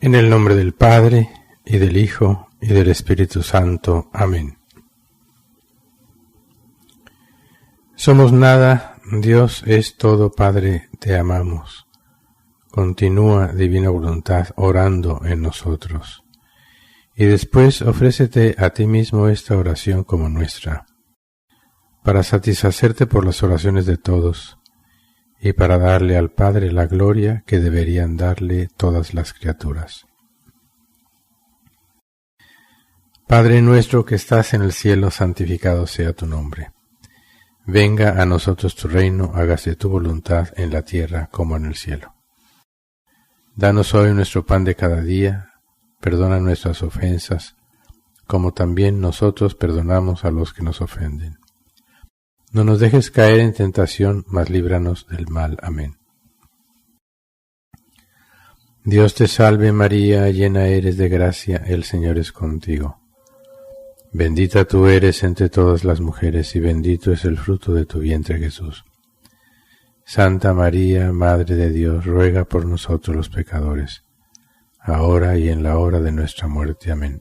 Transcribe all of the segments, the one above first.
En el nombre del Padre, y del Hijo, y del Espíritu Santo. Amén. Somos nada, Dios es todo, Padre, te amamos. Continúa, divina voluntad, orando en nosotros. Y después ofrécete a ti mismo esta oración como nuestra, para satisfacerte por las oraciones de todos, y para darle al Padre la gloria que deberían darle todas las criaturas. Padre nuestro que estás en el cielo, santificado sea tu nombre. Venga a nosotros tu reino, hágase tu voluntad en la tierra como en el cielo. Danos hoy nuestro pan de cada día, perdona nuestras ofensas, como también nosotros perdonamos a los que nos ofenden. No nos dejes caer en tentación, mas líbranos del mal. Amén. Dios te salve María, llena eres de gracia, el Señor es contigo. Bendita tú eres entre todas las mujeres, y bendito es el fruto de tu vientre Jesús. Santa María, Madre de Dios, ruega por nosotros los pecadores, ahora y en la hora de nuestra muerte. Amén.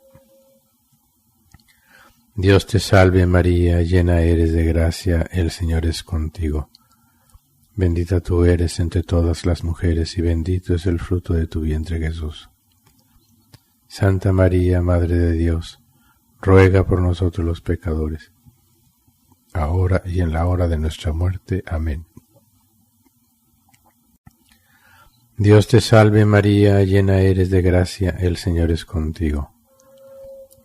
Dios te salve María, llena eres de gracia, el Señor es contigo. Bendita tú eres entre todas las mujeres, y bendito es el fruto de tu vientre Jesús. Santa María, Madre de Dios, ruega por nosotros los pecadores, ahora y en la hora de nuestra muerte. Amén. Dios te salve María, llena eres de gracia, el Señor es contigo.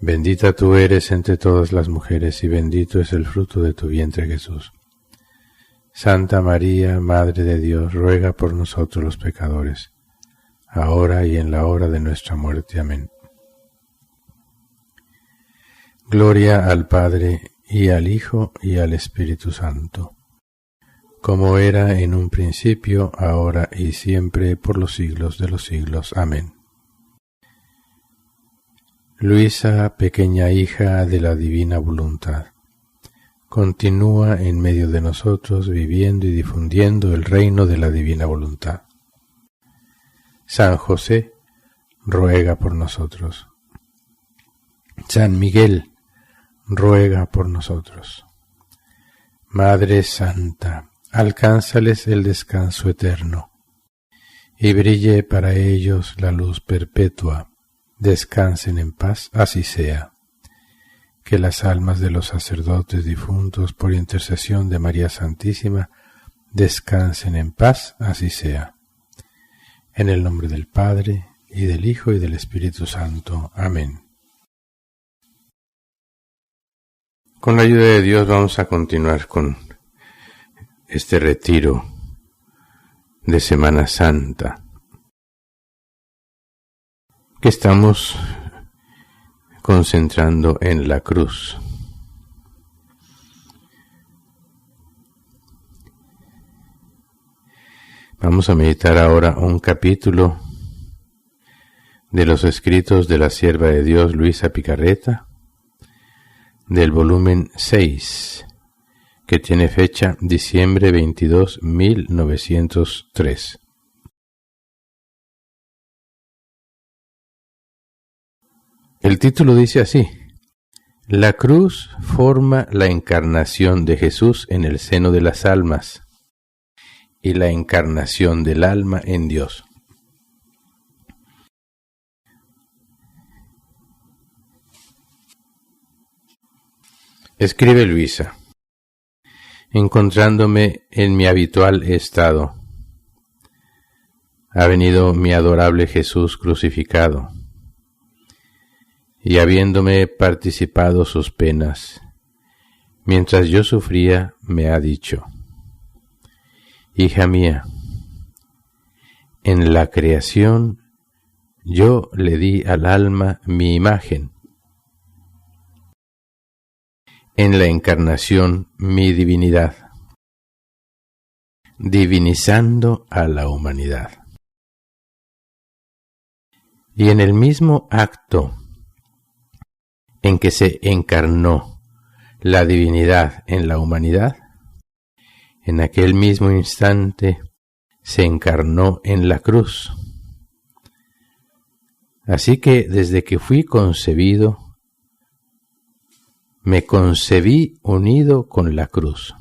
Bendita tú eres entre todas las mujeres, y bendito es el fruto de tu vientre Jesús. Santa María, Madre de Dios, ruega por nosotros los pecadores, ahora y en la hora de nuestra muerte. Amén. Gloria al Padre, y al Hijo, y al Espíritu Santo, como era en un principio, ahora y siempre, por los siglos de los siglos. Amén. Luisa, pequeña hija de la divina voluntad, continúa en medio de nosotros viviendo y difundiendo el reino de la divina voluntad. San José, ruega por nosotros. San Miguel, ruega por nosotros. Madre Santa, alcánzales el descanso eterno, y brille para ellos la luz perpetua. Descansen en paz, así sea. Que las almas de los sacerdotes difuntos, por intercesión de María Santísima, descansen en paz, así sea. En el nombre del Padre, y del Hijo, y del Espíritu Santo. Amén. Con la ayuda de Dios vamos a continuar con este retiro de Semana Santa, que estamos concentrando en la cruz. Vamos a meditar ahora un capítulo de los escritos de la sierva de Dios Luisa Picarreta, del volumen 6, que tiene fecha diciembre 22, 1903. El título dice así: La cruz forma la encarnación de Jesús en el seno de las almas y la encarnación del alma en Dios. Escribe Luisa: encontrándome en mi habitual estado, ha venido mi adorable Jesús crucificado, y habiéndome participado sus penas, mientras yo sufría, me ha dicho: hija mía, en la creación yo le di al alma mi imagen, en la encarnación mi divinidad, divinizando a la humanidad. Y en el mismo acto en que se encarnó la divinidad en la humanidad, en aquel mismo instante se encarnó en la cruz, Así que desde que fui concebido, me concebí unido con la cruz.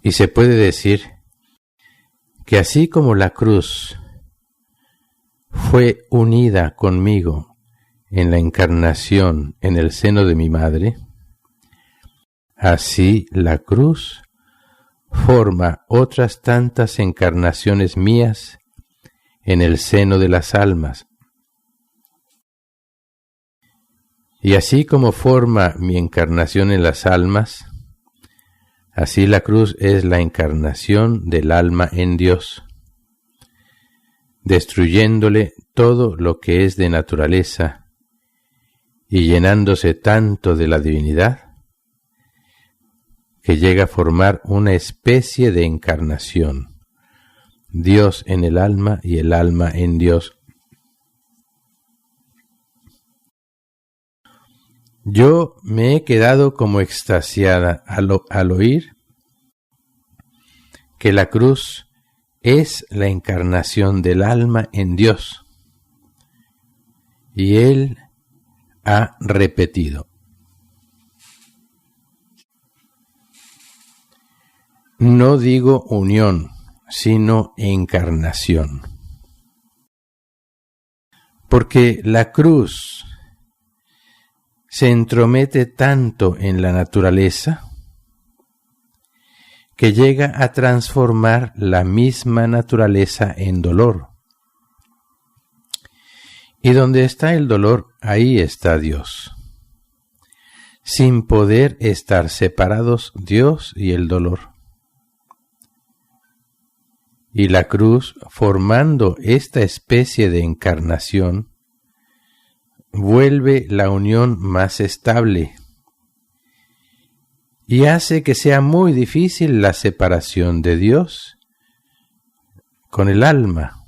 Y se puede decir que así como la cruz fue unida conmigo en la encarnación en el seno de mi madre, así la cruz forma otras tantas encarnaciones mías en el seno de las almas. Y así como forma mi encarnación en las almas, así la cruz es la encarnación del alma en Dios, destruyéndole todo lo que es de naturaleza y llenándose tanto de la divinidad que llega a formar una especie de encarnación, Dios en el alma y el alma en Dios. Yo me he quedado como extasiada al oír que la cruz es la encarnación del alma en Dios. Y él ha repetido: no digo unión, sino encarnación. Porque la cruz se entromete tanto en la naturaleza que llega a transformar la misma naturaleza en dolor. Y donde está el dolor, ahí está Dios. Sin poder estar separados Dios y el dolor. Y la cruz, formando esta especie de encarnación, vuelve la unión más estable y hace que sea muy difícil la separación de Dios con el alma,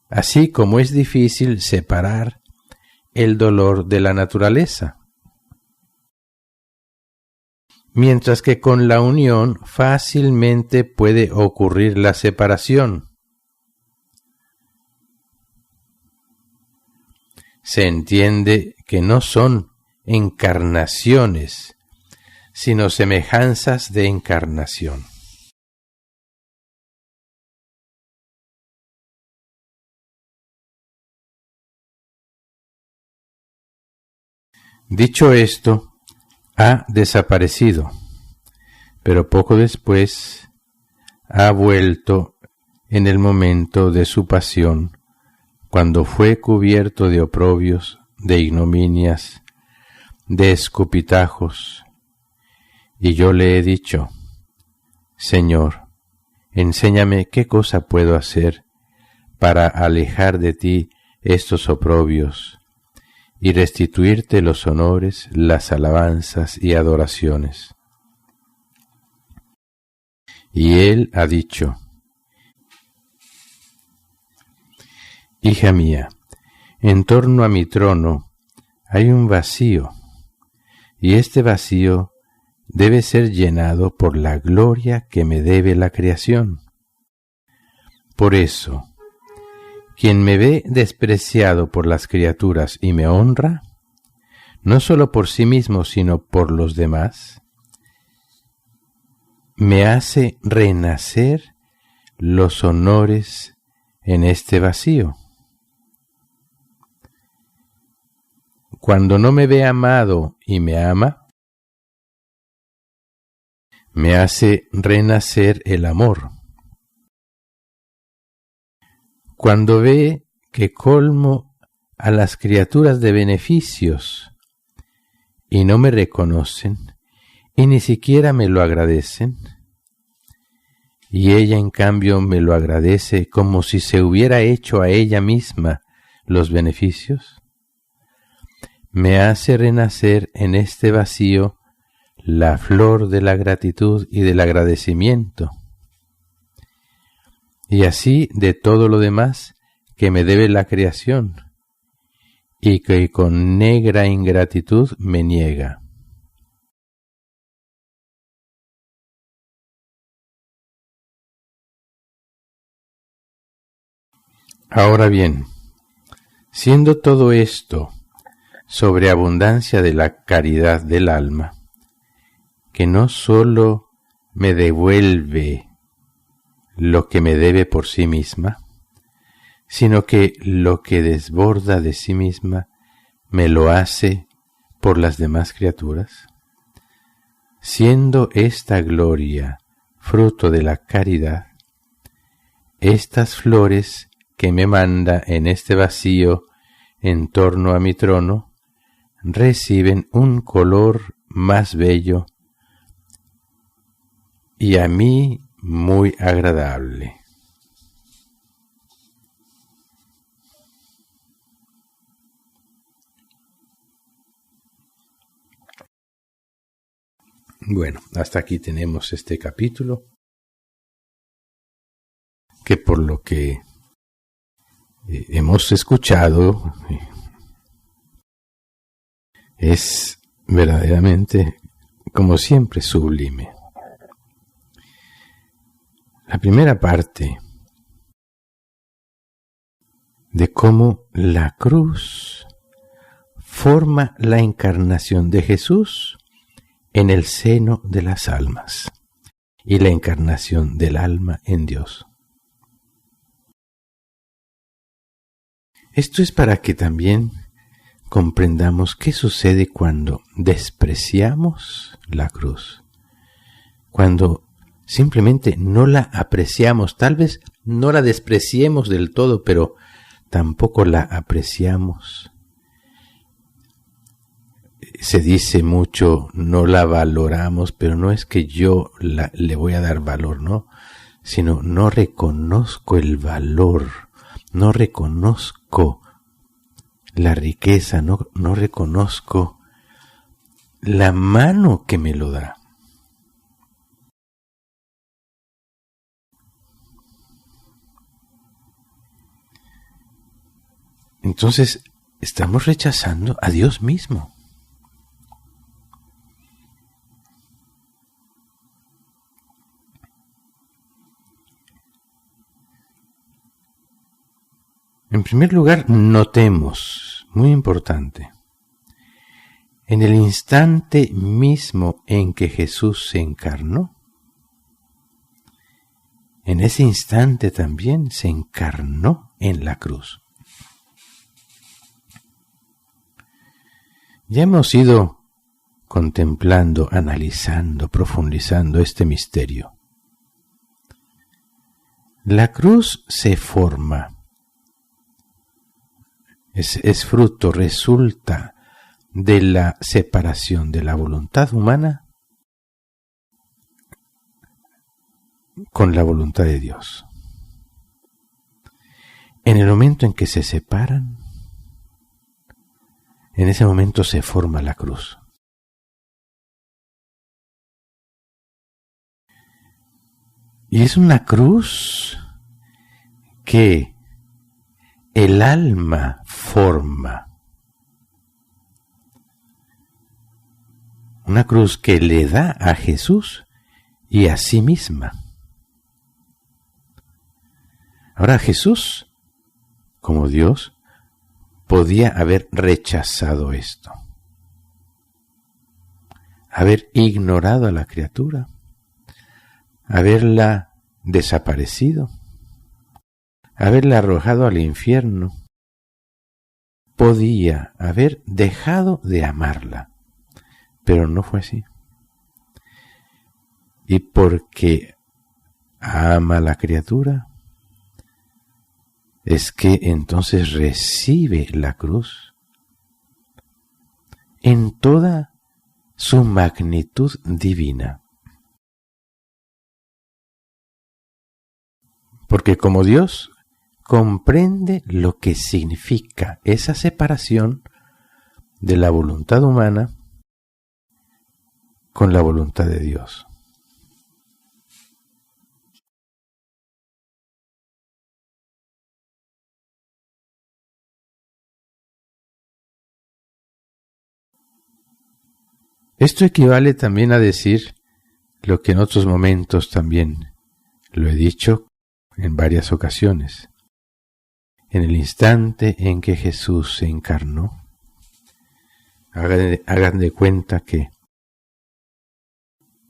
así como es difícil separar el dolor de la naturaleza. Mientras que con la unión fácilmente puede ocurrir la separación. Se entiende que no son encarnaciones, sino semejanzas de encarnación. Dicho esto, ha desaparecido, pero poco después ha vuelto en el momento de su pasión, cuando fue cubierto de oprobios, de ignominias, de escupitajos, y yo le he dicho: Señor, enséñame qué cosa puedo hacer para alejar de ti estos oprobios y restituirte los honores, las alabanzas y adoraciones. Y él ha dicho: Hija mía, en torno a mi trono hay un vacío, y este vacío debe ser llenado por la gloria que me debe la creación. Por eso, quien me ve despreciado por las criaturas y me honra, no solo por sí mismo, sino por los demás, me hace renacer los honores en este vacío. Cuando no me ve amado y me ama, me hace renacer el amor. Cuando ve que colmo a las criaturas de beneficios y no me reconocen y ni siquiera me lo agradecen, y ella en cambio me lo agradece como si se hubiera hecho a ella misma los beneficios, me hace renacer en este vacío la flor de la gratitud y del agradecimiento, y así de todo lo demás que me debe la creación, y que con negra ingratitud me niega. Ahora bien, siendo todo esto sobreabundancia de la caridad del alma, que no sólo me devuelve lo que me debe por sí misma, sino que lo que desborda de sí misma me lo hace por las demás criaturas, siendo esta gloria fruto de la caridad, estas flores que me manda en este vacío en torno a mi trono, reciben un color más bello y a mí muy agradable. Bueno, hasta aquí tenemos este capítulo, que por lo que hemos escuchado es verdaderamente, como siempre, sublime. La primera parte de cómo la cruz forma la encarnación de Jesús en el seno de las almas y la encarnación del alma en Dios. Esto es para que también comprendamos qué sucede cuando despreciamos la cruz, cuando simplemente no la apreciamos. Tal vez no la despreciemos del todo, pero tampoco la apreciamos. Se dice mucho, no la valoramos, pero no es que yo le voy a dar valor, ¿no? Sino no reconozco el valor, no reconozco la riqueza, no reconozco la mano que me lo da. Entonces, estamos rechazando a Dios mismo. En primer lugar, notemos, muy importante, en el instante mismo en que Jesús se encarnó, en ese instante también se encarnó en la cruz. Ya hemos ido contemplando, analizando, profundizando este misterio. La cruz se forma. Es fruto, resulta de la separación de la voluntad humana con la voluntad de Dios. En el momento en que se separan, en ese momento se forma la cruz. Y es una cruz que el alma forma. Una cruz que le da a Jesús y a sí misma. Ahora Jesús, como Dios, podía haber rechazado esto, haber ignorado a la criatura, haberla desaparecido, haberla arrojado al infierno. Podía haber dejado de amarla, pero no fue así. Y porque ama a la criatura, es que entonces recibe la cruz en toda su magnitud divina. Porque como Dios comprende lo que significa esa separación de la voluntad humana con la voluntad de Dios. Esto equivale también a decir lo que en otros momentos también lo he dicho en varias ocasiones, en el instante en que Jesús se encarnó, hagan de cuenta que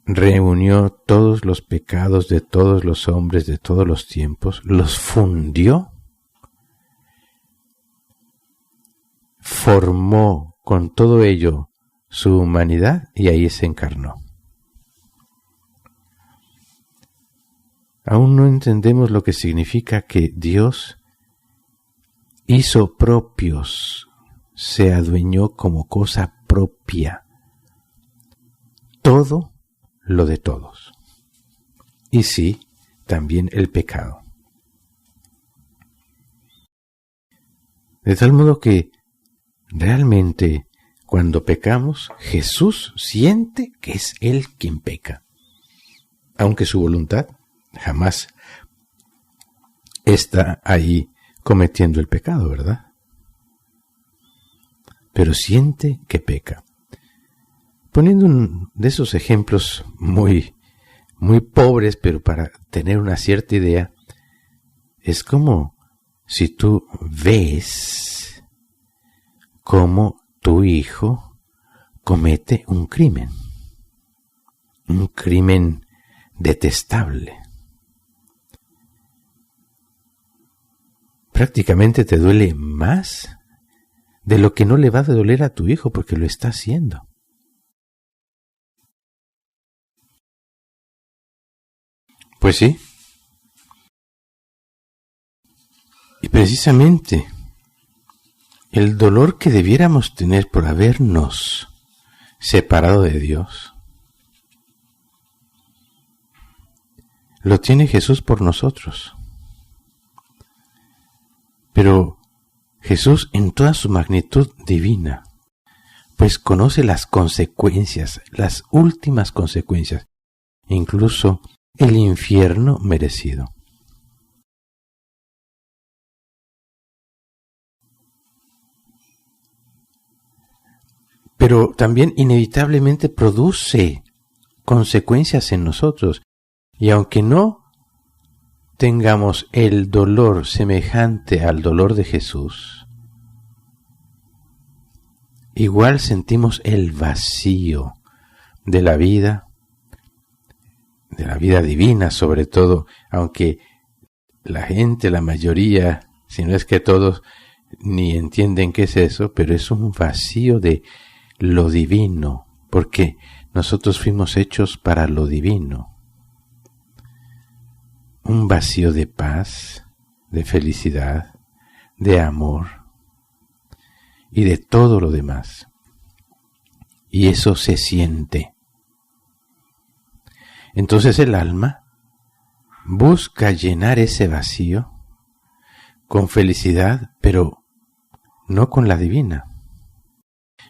reunió todos los pecados de todos los hombres de todos los tiempos, los fundió, formó con todo ello su humanidad y ahí se encarnó. Aún no entendemos lo que significa que Dios hizo propios, se adueñó como cosa propia todo lo de todos. Y sí, también el pecado. De tal modo que realmente cuando pecamos, Jesús siente que es Él quien peca, aunque su voluntad jamás está ahí cometiendo el pecado, ¿verdad? Pero siente que peca. Poniendo uno de esos ejemplos muy pobres, pero para tener una cierta idea, es como si tú ves cómo tu hijo comete un crimen detestable. Prácticamente te duele más de lo que no le va a doler a tu hijo porque lo está haciendo. Pues sí. Y precisamente el dolor que debiéramos tener por habernos separado de Dios, lo tiene Jesús por nosotros. Pero Jesús en toda su magnitud divina, pues conoce las consecuencias, las últimas consecuencias, incluso el infierno merecido. Pero también inevitablemente produce consecuencias en nosotros, y aunque no tengamos el dolor semejante al dolor de Jesús, igual sentimos el vacío de la vida divina sobre todo, aunque la gente, la mayoría, si no es que todos, ni entienden qué es eso, pero es un vacío de lo divino, porque nosotros fuimos hechos para lo divino. Un vacío de paz, de felicidad, de amor y de todo lo demás. Y eso se siente. Entonces el alma busca llenar ese vacío con felicidad, pero no con la divina,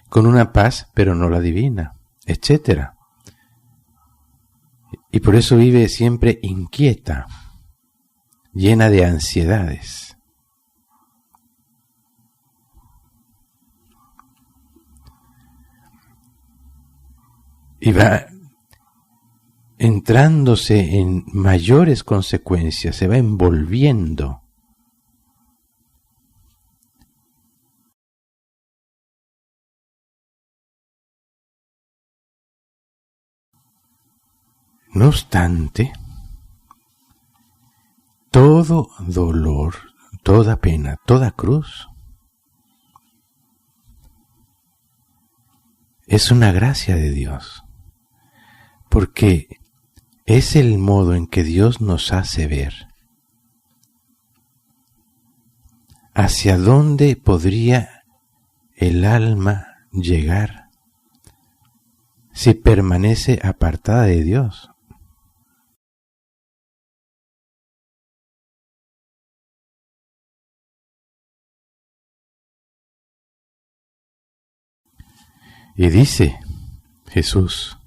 con una paz, pero no la divina, etc. Y por eso vive siempre inquieta, llena de ansiedades. Y va entrándose en mayores consecuencias, se va envolviendo. No obstante, todo dolor, toda pena, toda cruz es una gracia de Dios, porque es el modo en que Dios nos hace ver hacia dónde podría el alma llegar si permanece apartada de Dios. Y dice Jesús,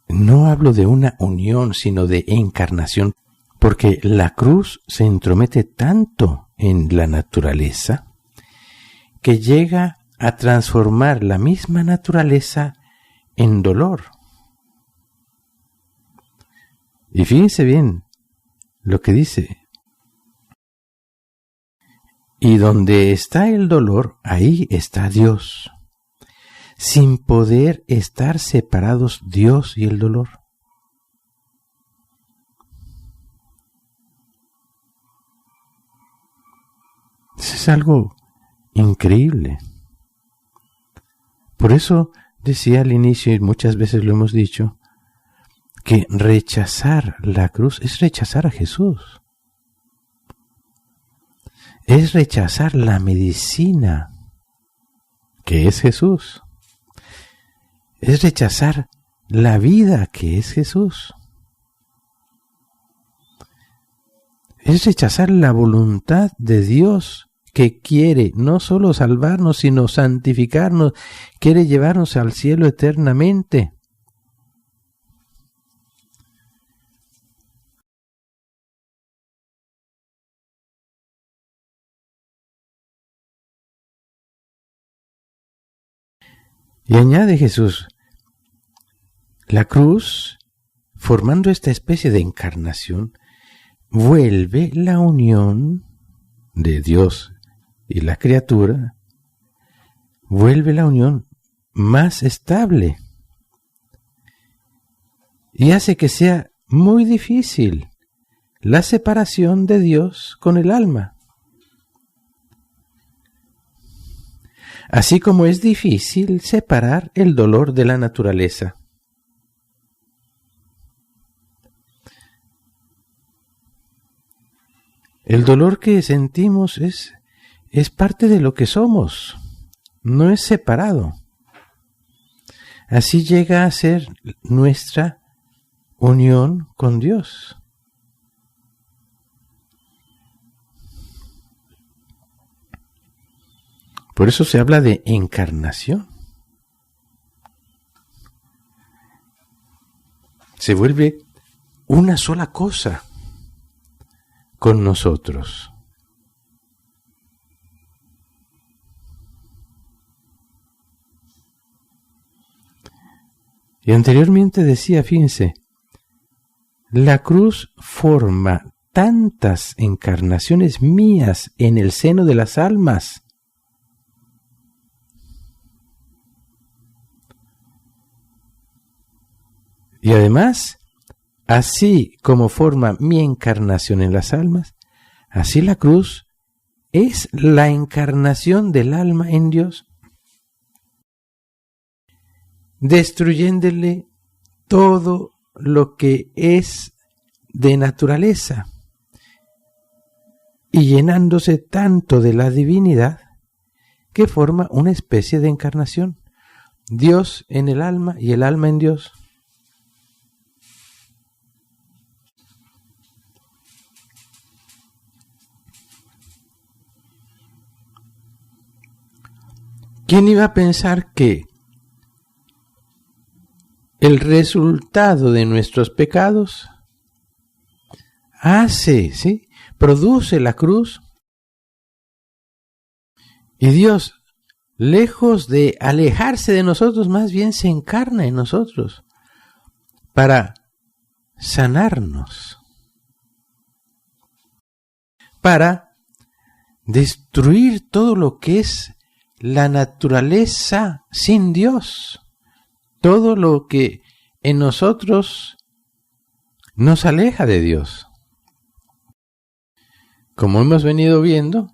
no hablo de una unión, sino de encarnación, porque la cruz se entromete tanto en la naturaleza que llega a transformar la misma naturaleza en dolor. Y fíjense bien lo que dice, Y donde está el dolor, ahí está Dios, sin poder estar separados Dios y el dolor. Eso es algo increíble. Por eso decía al inicio, y muchas veces lo hemos dicho, que rechazar la cruz es rechazar a Jesús. Es rechazar la medicina que es Jesús. Es rechazar la vida que es Jesús. Es rechazar la voluntad de Dios que quiere no solo salvarnos, sino santificarnos, quiere llevarnos al cielo eternamente. Y añade Jesús, la cruz, formando esta especie de encarnación, vuelve la unión de Dios y la criatura, vuelve la unión más estable y hace que sea muy difícil la separación de Dios con el alma. Así como es difícil separar el dolor de la naturaleza. El dolor que sentimos es parte de lo que somos, no es separado. Así llega a ser nuestra unión con Dios. Por eso se habla de encarnación. Se vuelve una sola cosa con nosotros. Y anteriormente decía, fíjense, la cruz forma tantas encarnaciones mías en el seno de las almas. Y además, así como forma mi encarnación en las almas, así la cruz es la encarnación del alma en Dios, destruyéndole todo lo que es de naturaleza y llenándose tanto de la divinidad que forma una especie de encarnación. Dios en el alma y el alma en Dios. ¿Quién iba a pensar que el resultado de nuestros pecados produce la cruz? Y Dios, lejos de alejarse de nosotros, más bien se encarna en nosotros para sanarnos, para destruir todo lo que es la naturaleza sin Dios, todo lo que en nosotros nos aleja de Dios. Como hemos venido viendo,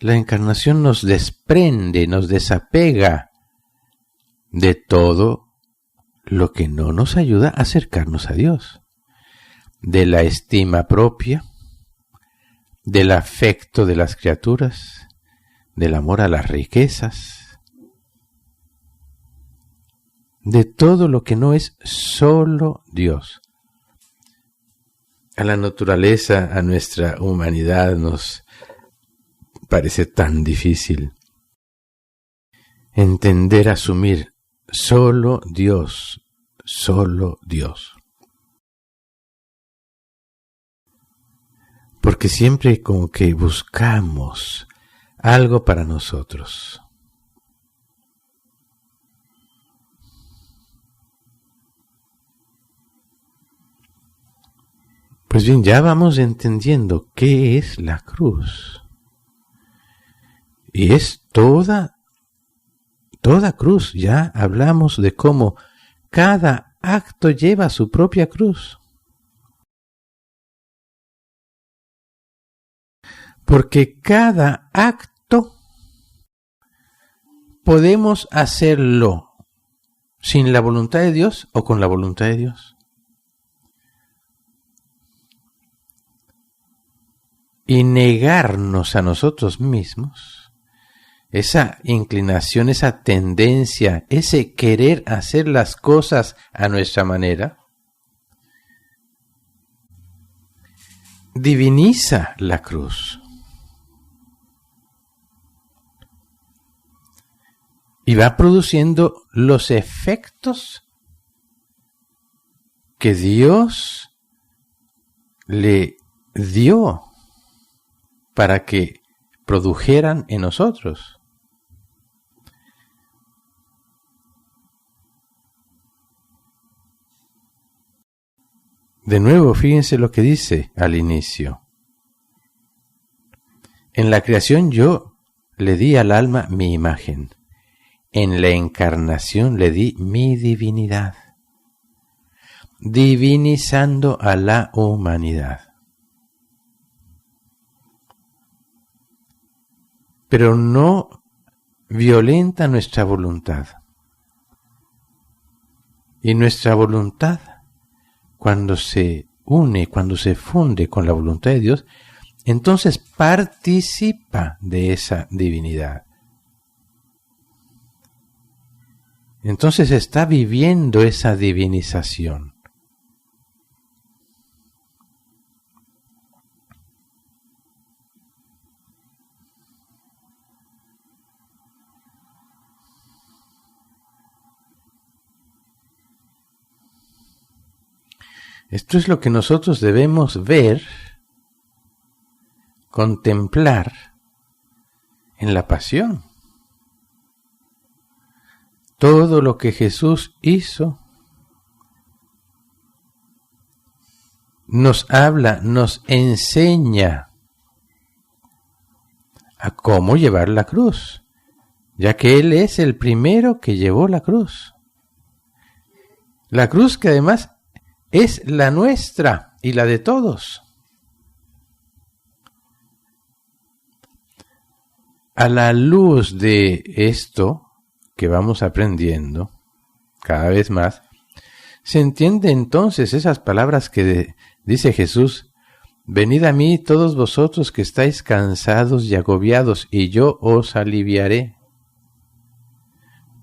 la encarnación nos desprende, nos desapega de todo lo que no nos ayuda a acercarnos a Dios, de la estima propia, del afecto de las criaturas, del amor a las riquezas, de todo lo que no es solo Dios. A la naturaleza, a nuestra humanidad nos parece tan difícil entender, asumir solo Dios, solo Dios. Porque siempre como que buscamos algo para nosotros. Pues bien, ya vamos entendiendo qué es la cruz. Y es toda cruz. Ya hablamos de cómo cada acto lleva su propia cruz. Porque cada acto podemos hacerlo sin la voluntad de Dios o con la voluntad de Dios. Y negarnos a nosotros mismos, esa inclinación, esa tendencia, ese querer hacer las cosas a nuestra manera, diviniza la cruz. Y va produciendo los efectos que Dios le dio para que produjeran en nosotros. De nuevo, fíjense lo que dice al inicio. En la creación yo le di al alma mi imagen. En la encarnación le di mi divinidad, divinizando a la humanidad. Pero no violenta nuestra voluntad. Y nuestra voluntad, cuando se une, cuando se funde con la voluntad de Dios, entonces participa de esa divinidad. Entonces está viviendo esa divinización. Esto es lo que nosotros debemos ver, contemplar en la pasión. Todo lo que Jesús hizo nos habla, nos enseña a cómo llevar la cruz, ya que Él es el primero que llevó la cruz. La cruz que además es la nuestra y la de todos. A la luz de esto que vamos aprendiendo cada vez más, se entiende entonces esas palabras que dice Jesús: venid a mí todos vosotros que estáis cansados y agobiados, y yo os aliviaré.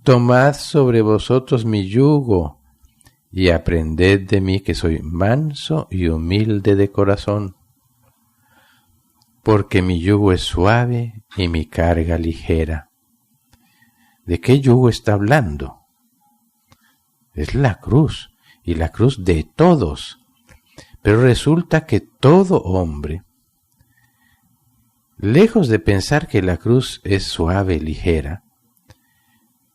Tomad sobre vosotros mi yugo, y aprended de mí, que soy manso y humilde de corazón, porque mi yugo es suave y mi carga ligera. ¿De qué yugo está hablando? Es la cruz, y la cruz de todos. Pero resulta que todo hombre, lejos de pensar que la cruz es suave y ligera,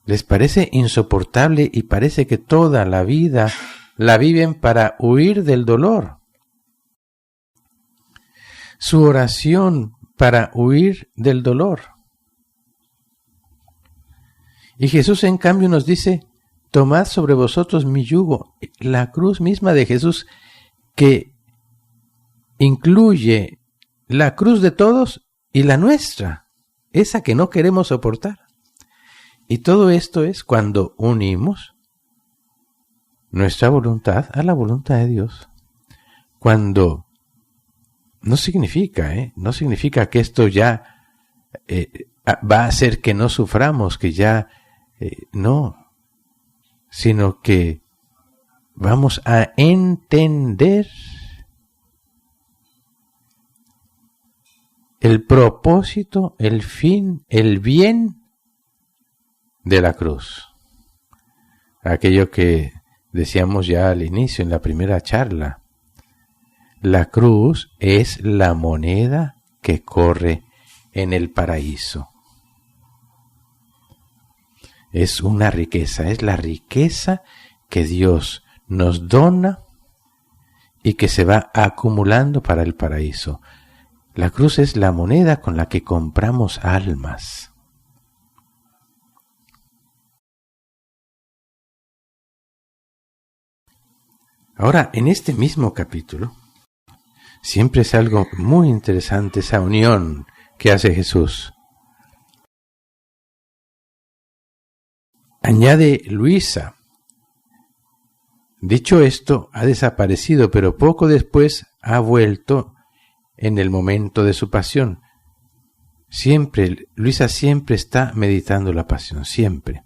les parece insoportable y parece que toda la vida la viven para huir del dolor. Su oración para huir del dolor. Y Jesús en cambio nos dice: tomad sobre vosotros mi yugo. La cruz misma de Jesús, que incluye la cruz de todos y la nuestra, esa que no queremos soportar. Y todo esto es cuando unimos nuestra voluntad a la voluntad de Dios. Cuando no significa que esto ya va a hacer que no suframos, que ya no, sino que vamos a entender el propósito, el fin, el bien de la cruz. Aquello que decíamos ya al inicio, en la primera charla. La cruz es la moneda que corre en el paraíso. Es una riqueza, es la riqueza que Dios nos dona y que se va acumulando para el paraíso. La cruz es la moneda con la que compramos almas. Ahora, en este mismo capítulo, siempre es algo muy interesante esa unión que hace Jesús. Añade Luisa. Dicho esto, ha desaparecido, pero poco después ha vuelto en el momento de su pasión. Luisa siempre está meditando la pasión, siempre.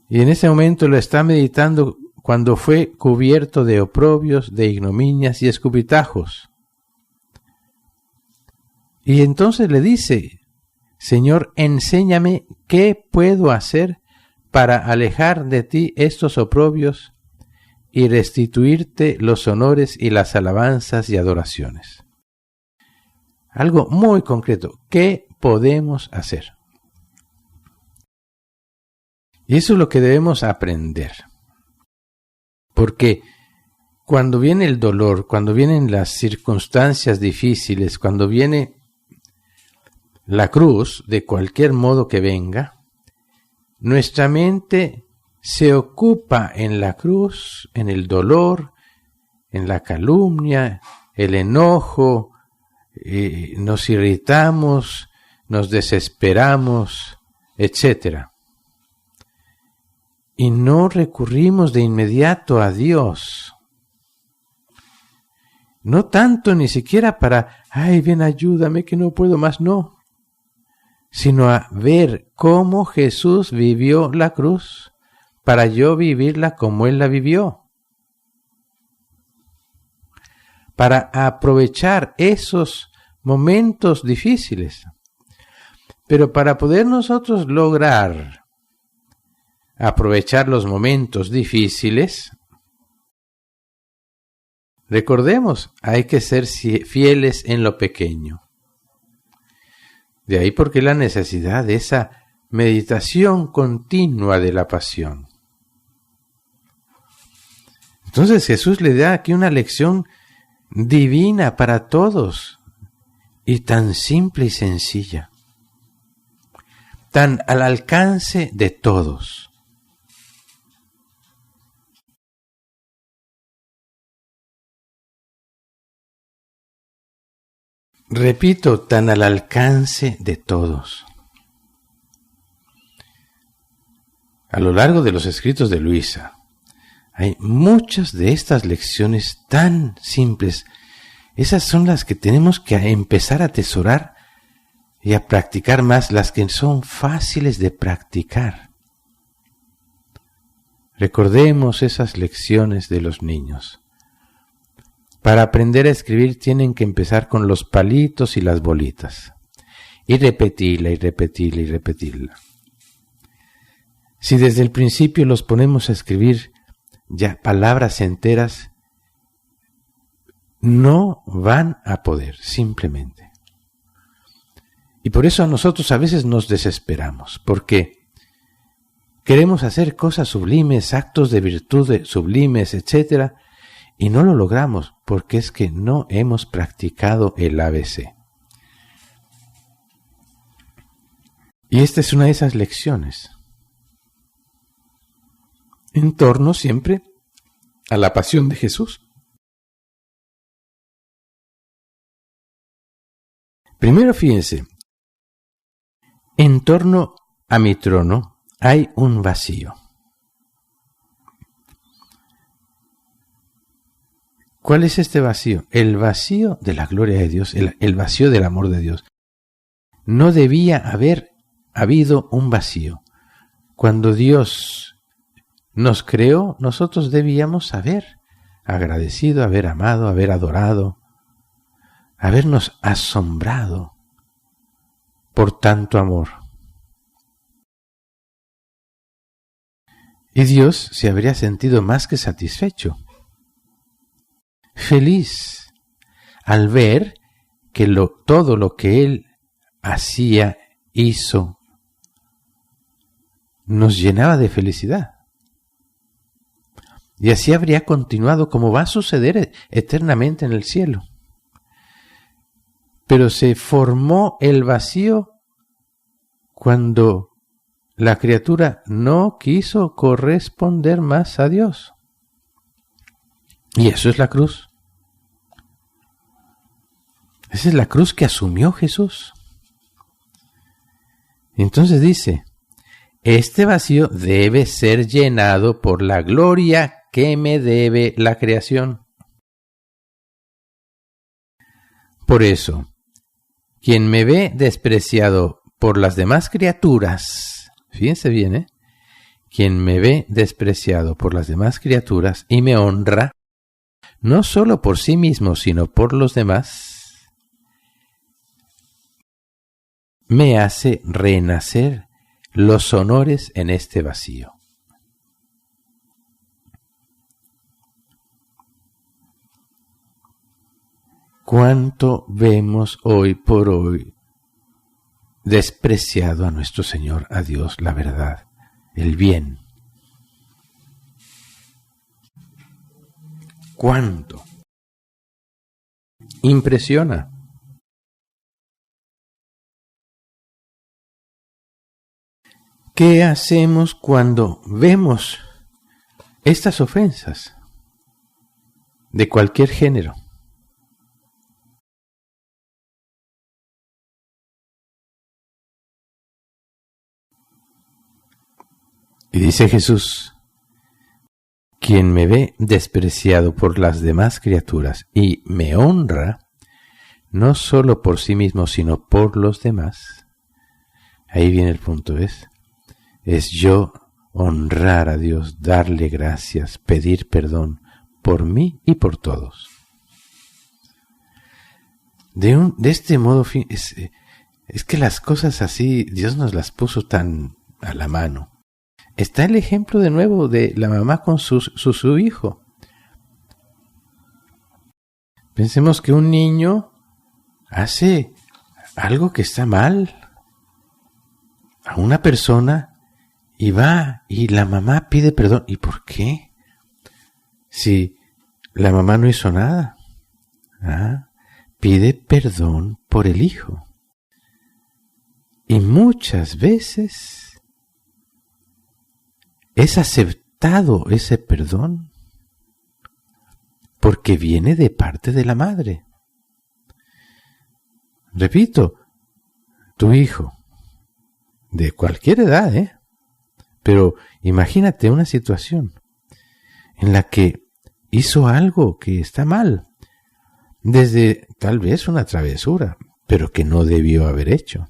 Y en ese momento lo está meditando cuando fue cubierto de oprobios, de ignominias y escupitajos. Y entonces le dice: Señor, enséñame qué puedo hacer para alejar de ti estos oprobios y restituirte los honores y las alabanzas y adoraciones. Algo muy concreto. ¿Qué podemos hacer? Y eso es lo que debemos aprender. Porque cuando viene el dolor, cuando vienen las circunstancias difíciles, cuando viene la cruz, de cualquier modo que venga, nuestra mente se ocupa en la cruz, en el dolor, en la calumnia, el enojo, nos irritamos, nos desesperamos, etc. Y no recurrimos de inmediato a Dios. No tanto ni siquiera para, ay, ven, ayúdame que no puedo más, no. Sino a ver cómo Jesús vivió la cruz para yo vivirla como Él la vivió. Para aprovechar esos momentos difíciles. Pero para poder nosotros lograr aprovechar los momentos difíciles, recordemos, hay que ser fieles en lo pequeño. De ahí porque la necesidad de esa meditación continua de la pasión. Entonces Jesús le da aquí una lección divina para todos y tan simple y sencilla, tan al alcance de todos. Repito, tan al alcance de todos. A lo largo de los escritos de Luisa, hay muchas de estas lecciones tan simples. Esas son las que tenemos que empezar a atesorar y a practicar más, las que son fáciles de practicar. Recordemos esas lecciones de los niños. Para aprender a escribir tienen que empezar con los palitos y las bolitas. Y repetirla, y repetirla, y repetirla. Si desde el principio los ponemos a escribir ya palabras enteras, no van a poder, simplemente. Y por eso a nosotros a veces nos desesperamos, porque queremos hacer cosas sublimes, actos de virtud sublimes, etc., y no lo logramos porque es que no hemos practicado el ABC. Y esta es una de esas lecciones. En torno siempre a la pasión de Jesús. Primero fíjense, en torno a mi trono hay un vacío. ¿Cuál es este vacío? El vacío de la gloria de Dios, el vacío del amor de Dios. No debía haber habido un vacío. Cuando Dios nos creó, nosotros debíamos haber agradecido, haber amado, haber adorado, habernos asombrado por tanto amor. Y Dios se habría sentido más que satisfecho, feliz, al ver que todo lo que Él hacía, hizo, nos llenaba de felicidad. Y así habría continuado como va a suceder eternamente en el cielo. Pero se formó el vacío cuando la criatura no quiso corresponder más a Dios. Y eso es la cruz. Esa es la cruz que asumió Jesús. Entonces dice, este vacío debe ser llenado por la gloria que me debe la creación. Por eso, quien me ve despreciado por las demás criaturas, fíjense bien, quien me ve despreciado por las demás criaturas y me honra, no solo por sí mismo, sino por los demás, me hace renacer los honores en este vacío. ¿Cuánto vemos hoy por hoy despreciado a nuestro Señor, a Dios, la verdad, el bien? ¿Cuánto? Impresiona. ¿Qué hacemos cuando vemos estas ofensas de cualquier género? Y dice Jesús, quien me ve despreciado por las demás criaturas y me honra, no solo por sí mismo, sino por los demás. Ahí viene el punto, ¿ves? Es yo honrar a Dios, darle gracias, pedir perdón por mí y por todos. De este modo, es que las cosas así, Dios nos las puso tan a la mano. Está el ejemplo de nuevo de la mamá con su hijo. Pensemos que un niño hace algo que está mal a una persona y va y la mamá pide perdón. ¿Y por qué? Si la mamá no hizo nada. Pide perdón por el hijo. Y muchas veces es aceptado ese perdón porque viene de parte de la madre. Repito, tu hijo, de cualquier edad, pero imagínate una situación en la que hizo algo que está mal, desde tal vez una travesura, pero que no debió haber hecho,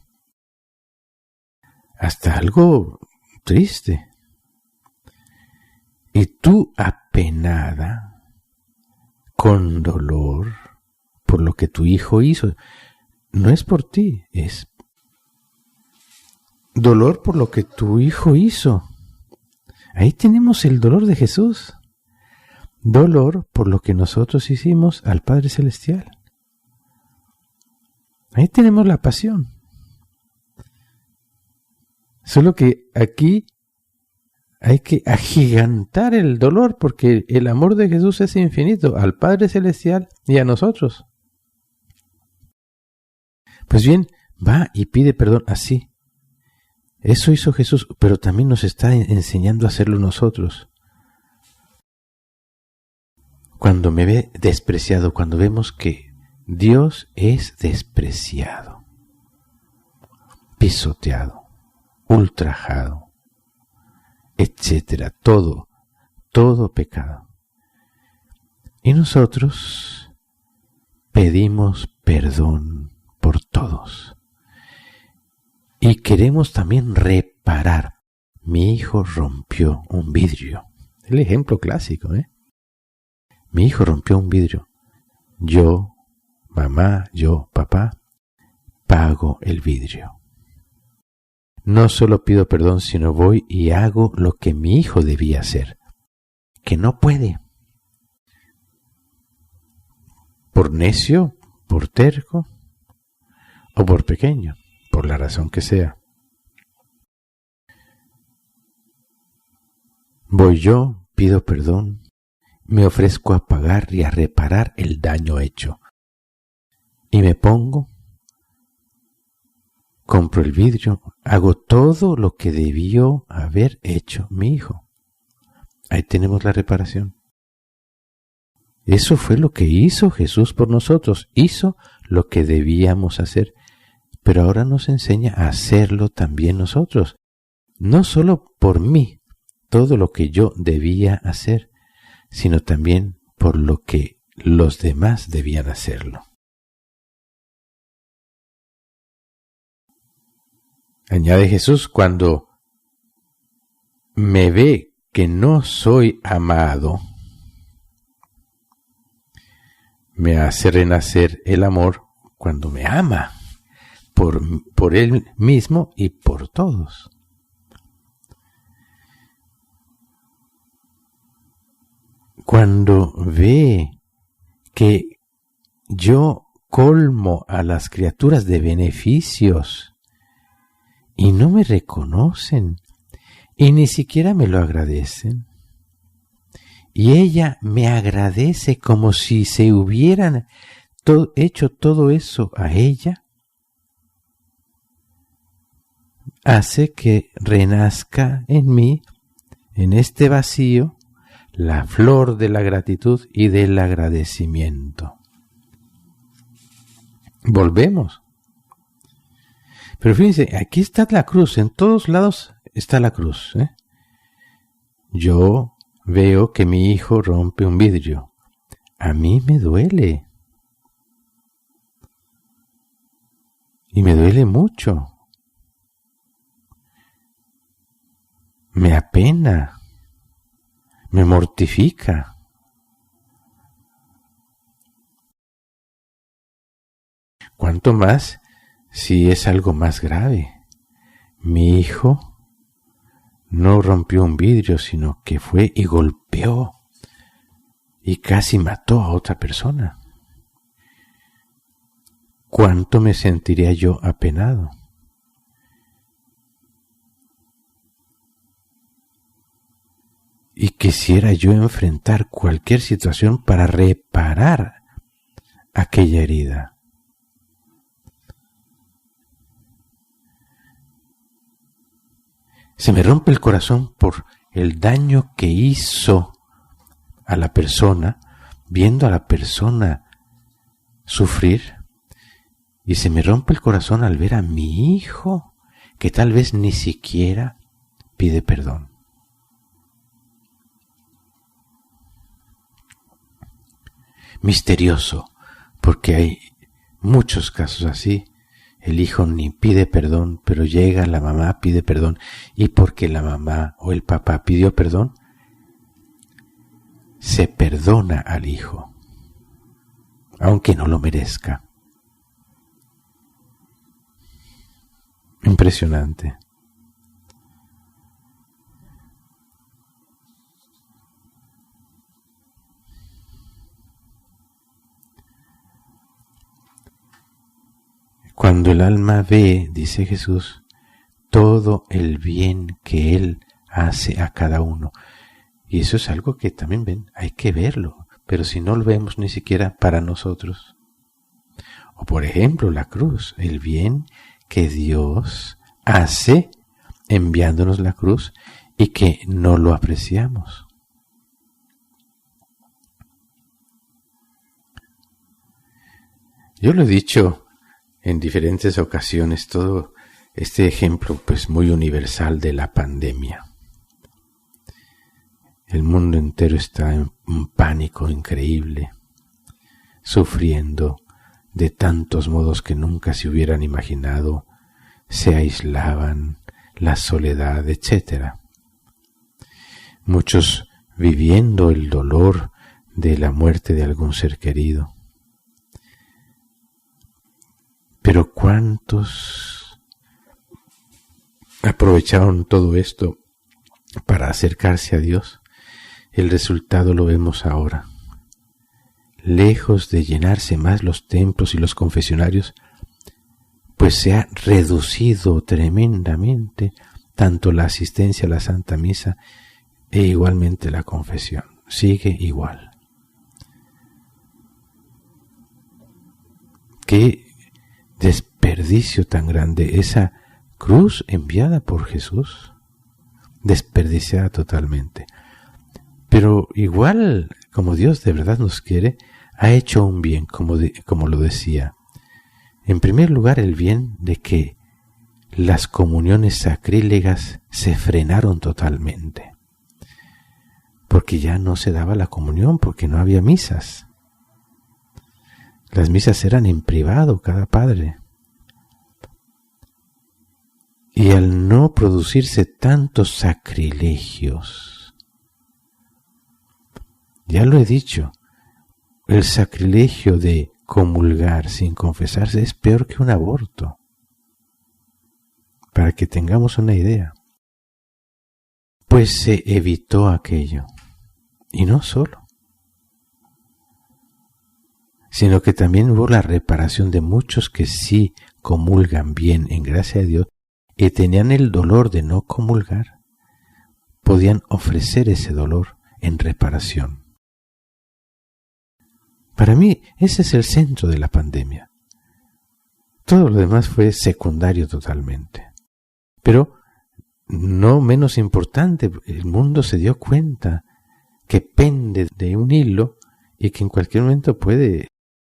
hasta algo triste. Y tú apenada, con dolor, por lo que tu hijo hizo, no es por ti, es dolor por lo que tu hijo hizo. Ahí tenemos el dolor de Jesús. Dolor por lo que nosotros hicimos al Padre Celestial. Ahí tenemos la pasión. Solo que aquí hay que agigantar el dolor porque el amor de Jesús es infinito al Padre Celestial y a nosotros. Pues bien, va y pide perdón así. Eso hizo Jesús, pero también nos está enseñando a hacerlo nosotros. Cuando me ve despreciado, cuando vemos que Dios es despreciado, pisoteado, ultrajado, etcétera, todo pecado. Y nosotros pedimos perdón por todos. Y queremos también reparar. Mi hijo rompió un vidrio. El ejemplo clásico, Mi hijo rompió un vidrio. Yo, mamá, yo, papá, pago el vidrio. No solo pido perdón, sino voy y hago lo que mi hijo debía hacer, que no puede. Por necio, por terco o por pequeño, por la razón que sea. Voy yo, pido perdón, me ofrezco a pagar y a reparar el daño hecho. Y me pongo compro el vidrio, hago todo lo que debió haber hecho mi hijo. Ahí tenemos la reparación. Eso fue lo que hizo Jesús por nosotros, hizo lo que debíamos hacer, pero ahora nos enseña a hacerlo también nosotros, no solo por mí, todo lo que yo debía hacer, sino también por lo que los demás debían hacerlo. Añade Jesús, cuando me ve que no soy amado, me hace renacer el amor cuando me ama por él mismo y por todos. Cuando ve que yo colmo a las criaturas de beneficios y no me reconocen y ni siquiera me lo agradecen, y ella me agradece como si se hubieran hecho todo eso a ella, hace que renazca en mí, en este vacío, la flor de la gratitud y del agradecimiento. Volvemos. Pero fíjense, aquí está la cruz, en todos lados está la cruz. Yo veo que mi hijo rompe un vidrio. A mí me duele. Y me duele mucho. Me apena. Me mortifica. ¿Cuánto más si es algo más grave? Mi hijo no rompió un vidrio, sino que fue y golpeó y casi mató a otra persona. ¿Cuánto me sentiría yo apenado? Y quisiera yo enfrentar cualquier situación para reparar aquella herida. Se me rompe el corazón por el daño que hizo a la persona, viendo a la persona sufrir, y se me rompe el corazón al ver a mi hijo, que tal vez ni siquiera pide perdón. Misterioso, porque hay muchos casos así. El hijo ni pide perdón, pero llega la mamá, pide perdón, y porque la mamá o el papá pidió perdón, se perdona al hijo, aunque no lo merezca. Impresionante. Cuando el alma ve, dice Jesús, todo el bien que Él hace a cada uno. Y eso es algo que también ven, hay que verlo, pero si no lo vemos ni siquiera para nosotros. O por ejemplo, la cruz, el bien que Dios hace enviándonos la cruz y que no lo apreciamos. Yo lo he dicho en diferentes ocasiones, todo este ejemplo pues muy universal de la pandemia. El mundo entero está en un pánico increíble, sufriendo de tantos modos que nunca se hubieran imaginado, se aislaban, la soledad, etc. Muchos viviendo el dolor de la muerte de algún ser querido. Pero ¿cuántos aprovecharon todo esto para acercarse a Dios? El resultado lo vemos ahora. Lejos de llenarse más los templos y los confesionarios, pues se ha reducido tremendamente tanto la asistencia a la Santa Misa e igualmente la confesión. Sigue igual. ¿Qué desperdicio desperdicio tan grande, esa cruz enviada por Jesús, desperdiciada totalmente. Pero igual, como Dios de verdad nos quiere, ha hecho un bien, como lo decía. En primer lugar, el bien de que las comuniones sacrílegas se frenaron totalmente, porque ya no se daba la comunión, porque no había misas. Las misas eran en privado, cada padre. Y al no producirse tantos sacrilegios, ya lo he dicho, el sacrilegio de comulgar sin confesarse es peor que un aborto, para que tengamos una idea. Pues se evitó aquello, y no solo, sino que también hubo la reparación de muchos que sí comulgan bien en gracia de Dios y tenían el dolor de no comulgar, podían ofrecer ese dolor en reparación. Para mí ese es el centro de la pandemia. Todo lo demás fue secundario totalmente. Pero no menos importante, el mundo se dio cuenta que pende de un hilo y que en cualquier momento puede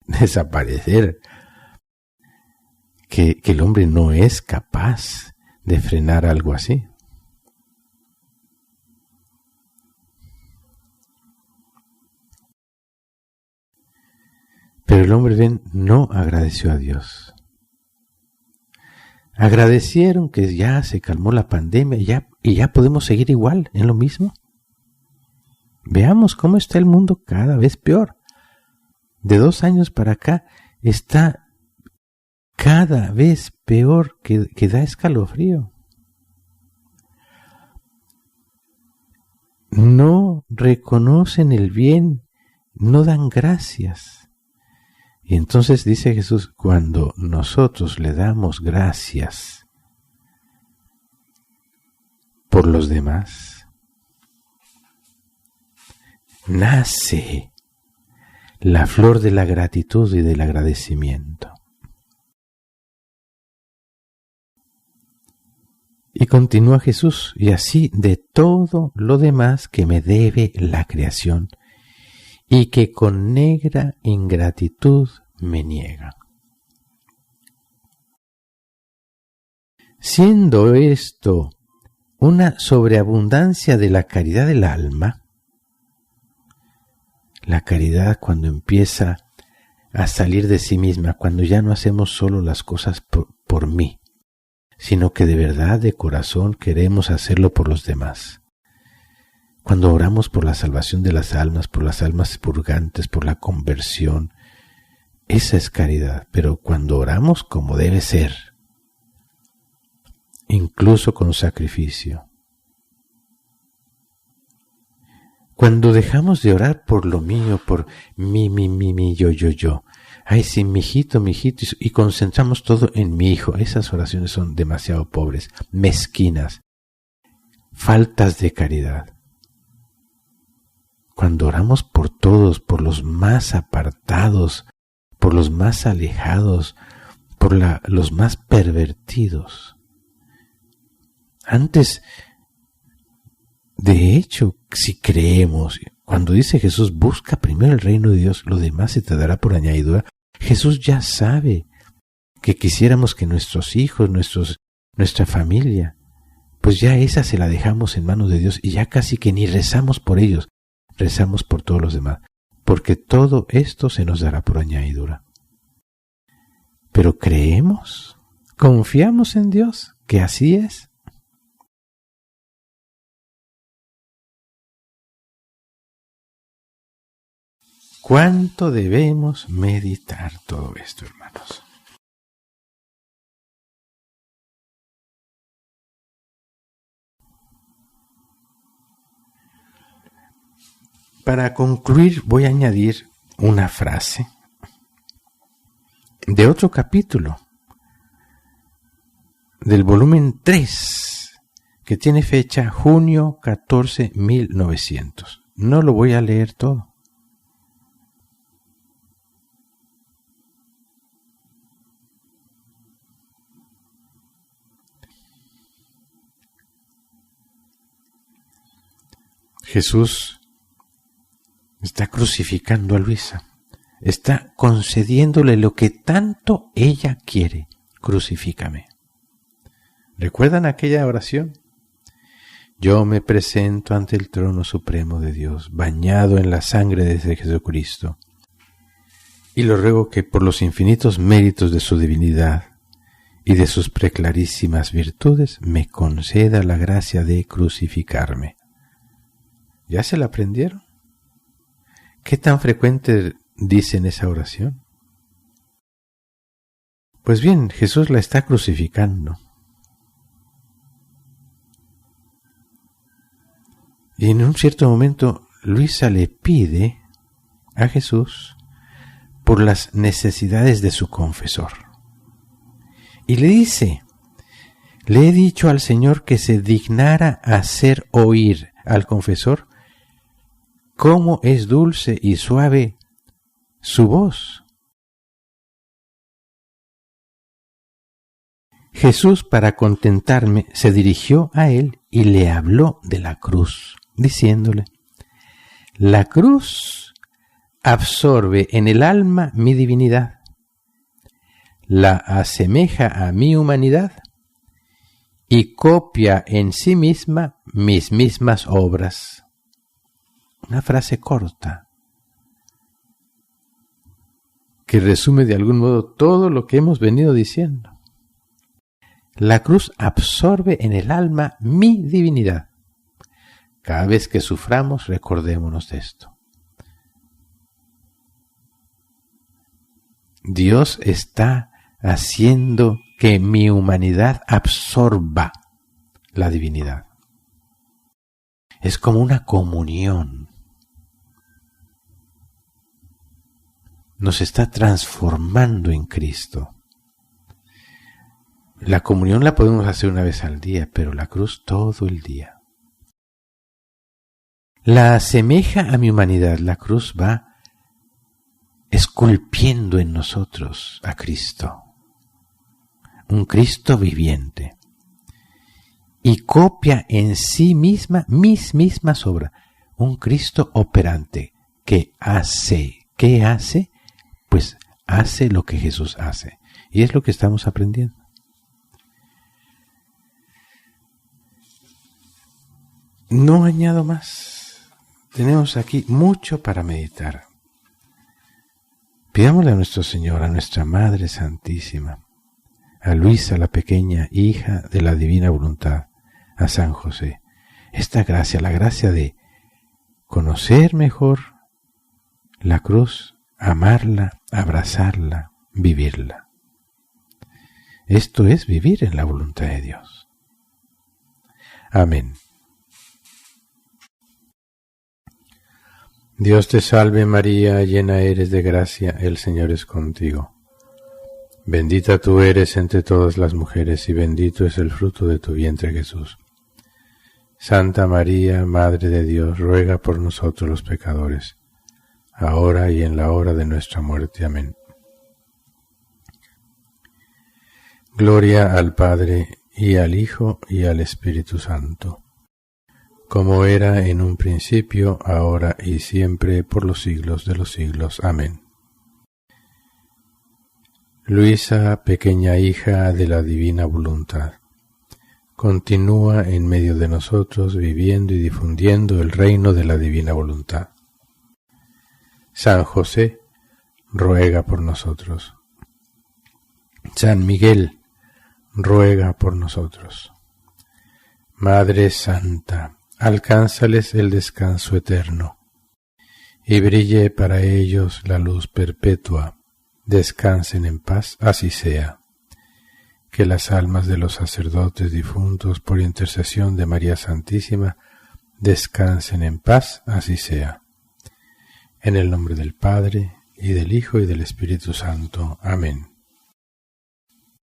desaparecer, que el hombre no es capaz de frenar algo así. Pero el hombre, ven, no agradeció a Dios. Agradecieron que ya se calmó la pandemia y ya podemos seguir igual en lo mismo. Veamos cómo está el mundo cada vez peor. De 2 años para acá está cada vez peor, que da escalofrío. No reconocen el bien, no dan gracias. Y entonces dice Jesús, cuando nosotros le damos gracias por los demás, nace la flor de la gratitud y del agradecimiento. Y continúa Jesús, y así de todo lo demás que me debe la creación, y que con negra ingratitud me niega. Siendo esto una sobreabundancia de la caridad del alma, la caridad cuando empieza a salir de sí misma, cuando ya no hacemos solo las cosas por mí, sino que de verdad, de corazón, queremos hacerlo por los demás. Cuando oramos por la salvación de las almas, por las almas purgantes, por la conversión, esa es caridad. Pero cuando oramos como debe ser, incluso con sacrificio. Cuando dejamos de orar por lo mío, por mi, yo. Ay, sí, mijito, y concentramos todo en mi hijo. Esas oraciones son demasiado pobres, mezquinas, faltas de caridad. Cuando oramos por todos, por los más apartados, por los más alejados, por los más pervertidos. Antes, de hecho, si creemos, cuando dice Jesús, busca primero el reino de Dios, lo demás se te dará por añadidura, Jesús ya sabe que quisiéramos que nuestros hijos, nuestra familia, pues ya esa se la dejamos en manos de Dios y ya casi que ni rezamos por ellos, rezamos por todos los demás, porque todo esto se nos dará por añadidura. Pero creemos, confiamos en Dios, que así es. ¿Cuánto debemos meditar todo esto, hermanos? Para concluir, voy a añadir una frase de otro capítulo del volumen 3, que tiene fecha junio 14, 1900. No lo voy a leer todo. Jesús está crucificando a Luisa, está concediéndole lo que tanto ella quiere: crucifícame. ¿Recuerdan aquella oración? Yo me presento ante el trono supremo de Dios, bañado en la sangre de Jesucristo, y lo ruego que por los infinitos méritos de su divinidad y de sus preclarísimas virtudes me conceda la gracia de crucificarme. ¿Ya se la aprendieron? ¿Qué tan frecuente dicen esa oración? Pues bien, Jesús la está crucificando. Y en un cierto momento Luisa le pide a Jesús por las necesidades de su confesor. Y le dice: le he dicho al Señor que se dignara hacer oír al confesor cómo es dulce y suave su voz. Jesús, para contentarme, se dirigió a él y le habló de la cruz, diciéndole: la cruz absorbe en el alma mi divinidad, la asemeja a mi humanidad y copia en sí misma mis mismas obras. Una frase corta que resume de algún modo todo lo que hemos venido diciendo. La cruz absorbe en el alma mi divinidad. Cada vez que suframos, recordémonos de esto. Dios está haciendo que mi humanidad absorba la divinidad. Es como una comunión. Nos está transformando en Cristo. La comunión la podemos hacer una vez al día, pero la cruz todo el día. La asemeja a mi humanidad. La cruz va esculpiendo en nosotros a Cristo, un Cristo viviente, y copia en sí misma mis mismas obras, un Cristo operante que hace. ¿Qué hace? Pues hace lo que Jesús hace, y es lo que estamos aprendiendo. No añado más. Tenemos aquí mucho para meditar. Pidámosle a nuestro Señor, a nuestra Madre Santísima, a Luisa, la pequeña hija de la divina voluntad, a San José, esta gracia, la gracia de conocer mejor la cruz, amarla, abrazarla, vivirla. Esto es vivir en la voluntad de Dios. Amén. Dios te salve María, llena eres de gracia, el Señor es contigo. Bendita tú eres entre todas las mujeres y bendito es el fruto de tu vientre Jesús. Santa María, Madre de Dios, ruega por nosotros los pecadores, ahora y en la hora de nuestra muerte. Amén. Gloria al Padre, y al Hijo, y al Espíritu Santo, como era en un principio, ahora y siempre, por los siglos de los siglos. Amén. Luisa, pequeña hija de la divina voluntad, continúa en medio de nosotros viviendo y difundiendo el reino de la divina voluntad. San José, ruega por nosotros. San Miguel, ruega por nosotros. Madre Santa, alcánzales el descanso eterno, y brille para ellos la luz perpetua. Descansen en paz, así sea. Que las almas de los sacerdotes difuntos, por intercesión de María Santísima, descansen en paz, así sea. En el nombre del Padre, y del Hijo, y del Espíritu Santo. Amén.